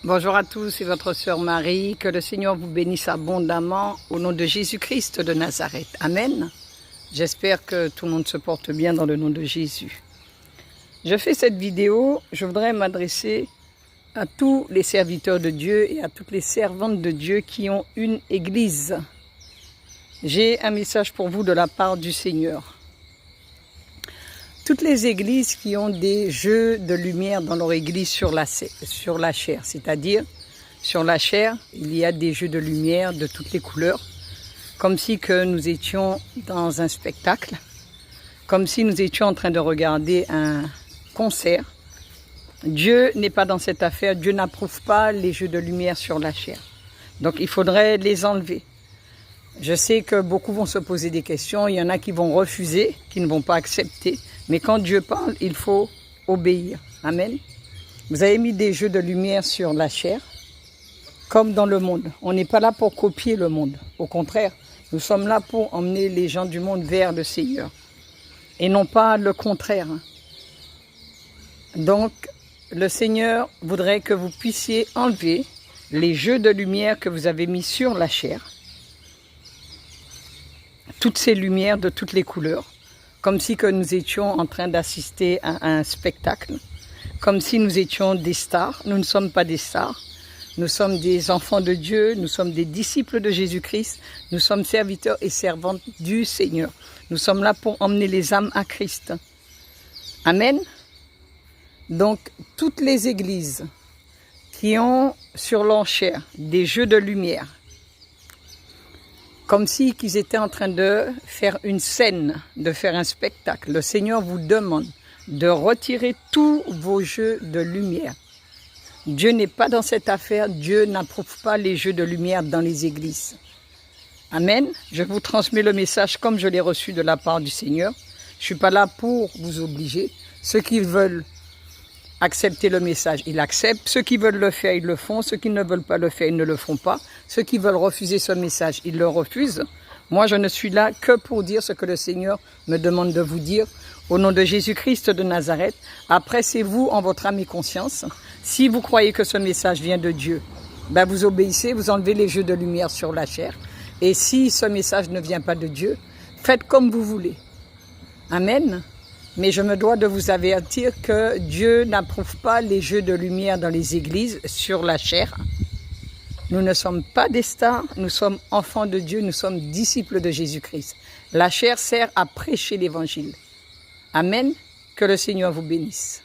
Bonjour à tous, c'est votre sœur Marie. Que le Seigneur vous bénisse abondamment au nom de Jésus-Christ de Nazareth. Amen. J'espère que tout le monde se porte bien dans le nom de Jésus. Je fais cette vidéo, je voudrais m'adresser à tous les serviteurs de Dieu et à toutes les servantes de Dieu qui ont une église. J'ai un message pour vous de la part du Seigneur. Toutes les églises qui ont des jeux de lumière dans leur église sur la chair, c'est-à-dire sur la chair, il y a des jeux de lumière de toutes les couleurs, comme si que nous étions dans un spectacle, comme si nous étions en train de regarder un concert. Dieu n'est pas dans cette affaire, Dieu n'approuve pas les jeux de lumière sur la chair. Donc il faudrait les enlever. Je sais que beaucoup vont se poser des questions, il y en a qui vont refuser, qui ne vont pas accepter. Mais quand Dieu parle, il faut obéir. Amen. Vous avez mis des jeux de lumière sur la chair, comme dans le monde. On n'est pas là pour copier le monde. Au contraire, nous sommes là pour emmener les gens du monde vers le Seigneur. Et non pas le contraire. Donc, le Seigneur voudrait que vous puissiez enlever les jeux de lumière que vous avez mis sur la chair. Toutes ces lumières de toutes les couleurs. Comme si que nous étions en train d'assister à un spectacle, comme si nous étions des stars. Nous ne sommes pas des stars, nous sommes des enfants de Dieu, nous sommes des disciples de Jésus-Christ, nous sommes serviteurs et servantes du Seigneur. Nous sommes là pour emmener les âmes à Christ. Amen. Donc, toutes les églises qui ont sur leur chair des jeux de lumière, comme si qu'ils étaient en train de faire une scène, de faire un spectacle. Le Seigneur vous demande de retirer tous vos jeux de lumière. Dieu n'est pas dans cette affaire, Dieu n'approuve pas les jeux de lumière dans les églises. Amen. Je vous transmets le message comme je l'ai reçu de la part du Seigneur. Je ne suis pas là pour vous obliger. Ceux qui veulent accepter le message, ils l'acceptent. Ceux qui veulent le faire, ils le font. Ceux qui ne veulent pas le faire, ils ne le font pas. Ceux qui veulent refuser ce message, ils le refusent. Moi, je ne suis là que pour dire ce que le Seigneur me demande de vous dire. Au nom de Jésus-Christ de Nazareth, après, c'est vous en votre âme et conscience. Si vous croyez que ce message vient de Dieu, ben vous obéissez, vous enlevez les jeux de lumière sur la chair. Et si ce message ne vient pas de Dieu, faites comme vous voulez. Amen. Mais je me dois de vous avertir que Dieu n'approuve pas les jeux de lumière dans les églises sur la chair. Nous ne sommes pas des stars, nous sommes enfants de Dieu, nous sommes disciples de Jésus-Christ. La chair sert à prêcher l'évangile. Amen. Que le Seigneur vous bénisse.